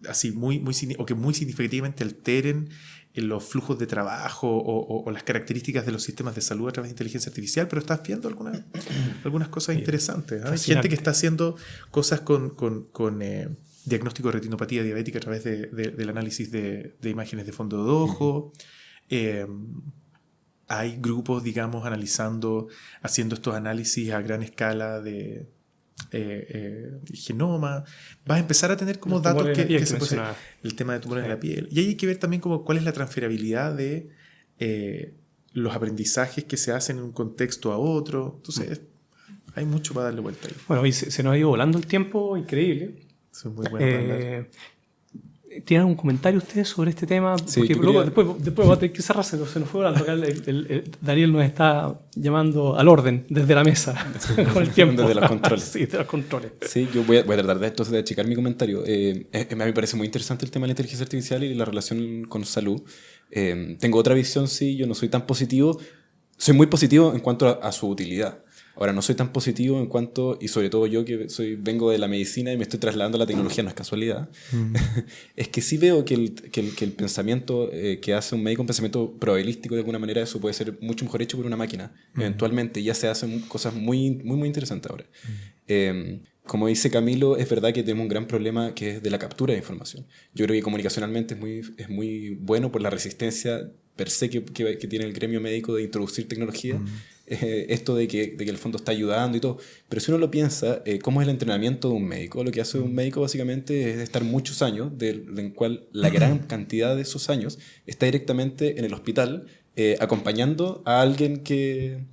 así muy significativamente alteren en los flujos de trabajo o las características de los sistemas de salud a través de inteligencia artificial, pero estás viendo algunas cosas interesantes, ¿eh? Hay gente que está haciendo cosas con diagnóstico de retinopatía diabética a través del análisis de imágenes de fondo de ojo. Hay grupos, digamos, haciendo estos análisis a gran escala de genoma. Vas a empezar a tener como datos que se puede hacer. El tema de tumores en la piel. Y ahí hay que ver también como cuál es la transferabilidad de los aprendizajes que se hacen en un contexto a otro. Entonces, hay mucho para darle vuelta ahí. Bueno, y se nos ha ido volando el tiempo, increíble. Eso es muy bueno para hablar. ¿Tienen algún comentario ustedes sobre este tema? Sí, porque luego, después va a tener que cerrarse, se nos fue volando. Daniel nos está llamando al orden desde la mesa con el tiempo. Desde los controles. Sí, desde los controles. Sí, yo voy a tratar de achicar mi comentario. A mí me parece muy interesante el tema de la inteligencia artificial y la relación con salud. Tengo otra visión, sí, yo no soy tan positivo. Soy muy positivo en cuanto a su utilidad. Ahora, no soy tan positivo en cuanto, y sobre todo yo que vengo de la medicina y me estoy trasladando a la tecnología, no es casualidad, es que sí veo que el pensamiento que hace un médico, un pensamiento probabilístico de alguna manera, eso puede ser mucho mejor hecho por una máquina. Eventualmente ya se hacen cosas muy, muy, muy interesantes ahora. Como dice Camilo, es verdad que tenemos un gran problema que es de la captura de información. Yo creo que comunicacionalmente es muy bueno por la resistencia per se que tiene el gremio médico de introducir tecnología. Esto de que el fondo está ayudando y todo. Pero si uno lo piensa, ¿cómo es el entrenamiento de un médico? Lo que hace un médico básicamente es estar muchos años, en cual la gran cantidad de esos años está directamente en el hospital acompañando a alguien que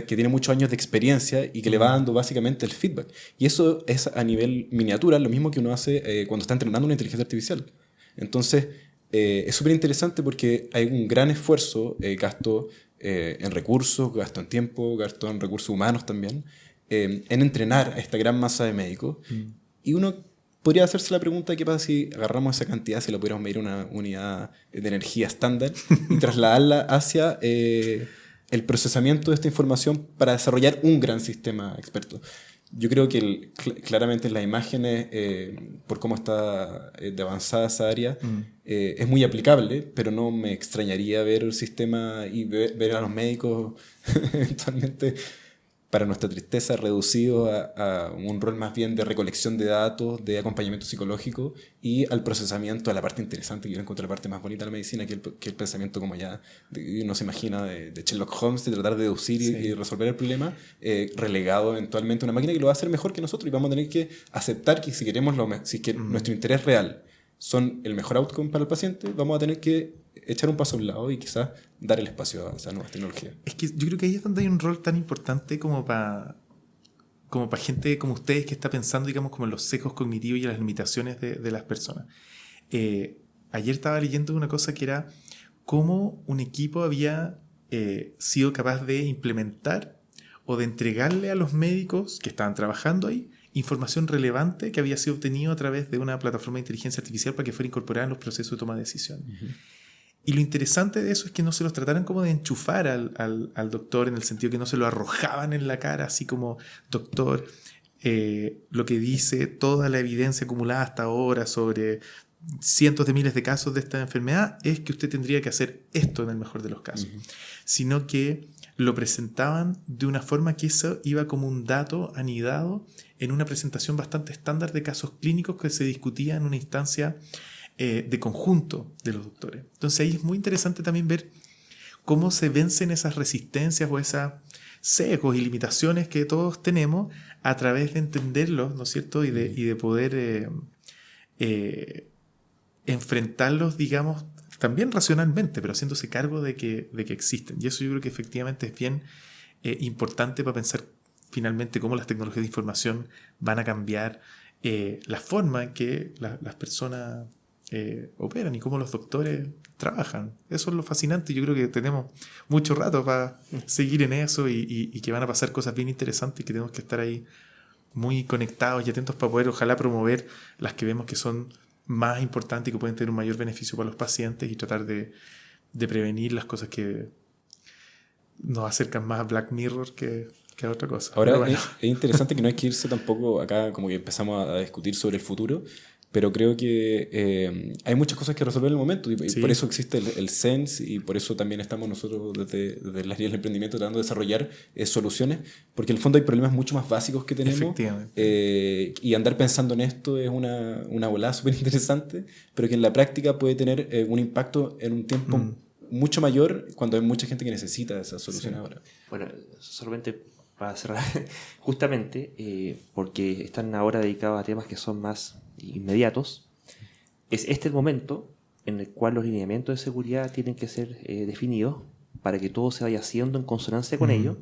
tiene muchos años de experiencia y que le va dando básicamente el feedback. Y eso es a nivel miniatura lo mismo que uno hace cuando está entrenando una inteligencia artificial. Entonces, es súper interesante porque hay un gran esfuerzo, gasto en recursos, gasto en tiempo, gasto en recursos humanos también, en entrenar a esta gran masa de médicos. Y uno podría hacerse la pregunta: ¿qué pasa si agarramos esa cantidad, si la pudiéramos medir una unidad de energía estándar y trasladarla hacia el procesamiento de esta información para desarrollar un gran sistema experto? Yo creo que claramente en las imágenes, por cómo está de avanzada esa área, es muy aplicable, pero no me extrañaría ver el sistema y ver a los médicos eventualmente, para nuestra tristeza, reducido a un rol más bien de recolección de datos, de acompañamiento psicológico y al procesamiento, a la parte interesante, que yo encuentro la parte más bonita de la medicina, que el pensamiento como ya uno se imagina de Sherlock Holmes, de tratar de deducir y resolver el problema, relegado eventualmente a una máquina que lo va a hacer mejor que nosotros, y vamos a tener que aceptar que si queremos nuestro interés real son el mejor outcome para el paciente, vamos a tener que echar un paso a un lado y quizás dar el espacio a esas nuevas tecnologías. Es que yo creo que ahí es donde hay un rol tan importante como para gente como ustedes, que está pensando, digamos, como en los sesgos cognitivos y en las limitaciones de las personas. Ayer estaba leyendo una cosa que era cómo un equipo había sido capaz de implementar o de entregarle a los médicos que estaban trabajando ahí información relevante que había sido obtenida a través de una plataforma de inteligencia artificial para que fuera incorporada en los procesos de toma de decisiones. Y lo interesante de eso es que no se los trataran como de enchufar al doctor, en el sentido que no se lo arrojaban en la cara, así como: doctor, lo que dice toda la evidencia acumulada hasta ahora sobre cientos de miles de casos de esta enfermedad es que usted tendría que hacer esto en el mejor de los casos. Sino que lo presentaban de una forma que eso iba como un dato anidado en una presentación bastante estándar de casos clínicos que se discutía en una instancia de conjunto de los doctores. Entonces ahí es muy interesante también ver cómo se vencen esas resistencias o esos sesgos y limitaciones que todos tenemos a través de entenderlos, ¿no es cierto? Y de poder enfrentarlos, digamos, también racionalmente, pero haciéndose cargo de que existen. Y eso yo creo que efectivamente es bien importante para pensar finalmente cómo las tecnologías de información van a cambiar la forma en que las personas operan y cómo los doctores trabajan. Eso es lo fascinante. Yo creo que tenemos mucho rato para seguir en eso y que van a pasar cosas bien interesantes y que tenemos que estar ahí muy conectados y atentos para poder, ojalá, promover las que vemos que son más importantes y que pueden tener un mayor beneficio para los pacientes, y tratar de prevenir las cosas que nos acercan más a Black Mirror que a otra cosa. Ahora, bueno, es interesante que no hay que irse tampoco acá como que empezamos a discutir sobre el futuro, pero creo que hay muchas cosas que resolver en el momento, y por eso existe el SENS, y por eso también estamos nosotros desde el área del emprendimiento tratando de desarrollar soluciones, porque en el fondo hay problemas mucho más básicos que tenemos, y andar pensando en esto es una volada súper interesante, pero que en la práctica puede tener un impacto en un tiempo mucho mayor cuando hay mucha gente que necesita esas soluciones ahora. Bueno, solamente para cerrar, justamente porque están ahora dedicados a temas que son más inmediatos, es este el momento en el cual los lineamientos de seguridad tienen que ser definidos para que todo se vaya haciendo en consonancia con ello,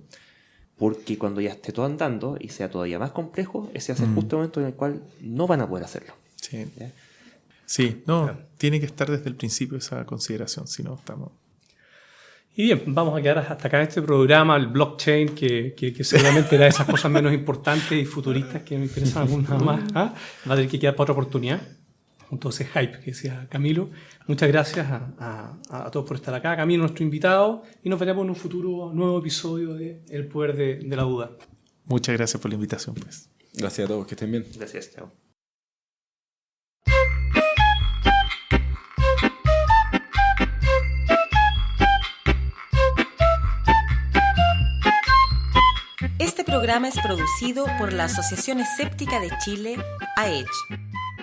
porque cuando ya esté todo andando y sea todavía más complejo, ese va a ser justo el momento en el cual no van a poder hacerlo. Sí, sí, no, claro. Tiene que estar desde el principio esa consideración, si no estamos... Y bien, vamos a quedar hasta acá en este programa, el blockchain, que seguramente era de esas cosas menos importantes y futuristas que me interesan algunas más. Va a tener que quedar para otra oportunidad. con todo ese hype que decía Camilo. Muchas gracias a todos por estar acá. Camilo, nuestro invitado, y nos veremos en un futuro nuevo episodio de El Poder de la Duda. Muchas gracias por la invitación, pues. Gracias a todos, que estén bien. Gracias, chao. Este programa es producido por la Asociación Escéptica de Chile, AECH,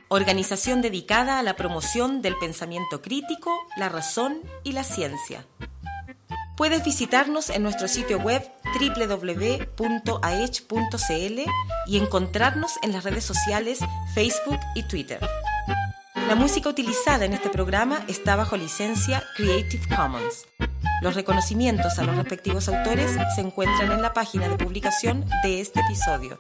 organización dedicada a la promoción del pensamiento crítico, la razón y la ciencia. Puedes visitarnos en nuestro sitio web www.aech.cl y encontrarnos en las redes sociales Facebook y Twitter. La música utilizada en este programa está bajo licencia Creative Commons. Los reconocimientos a los respectivos autores se encuentran en la página de publicación de este episodio.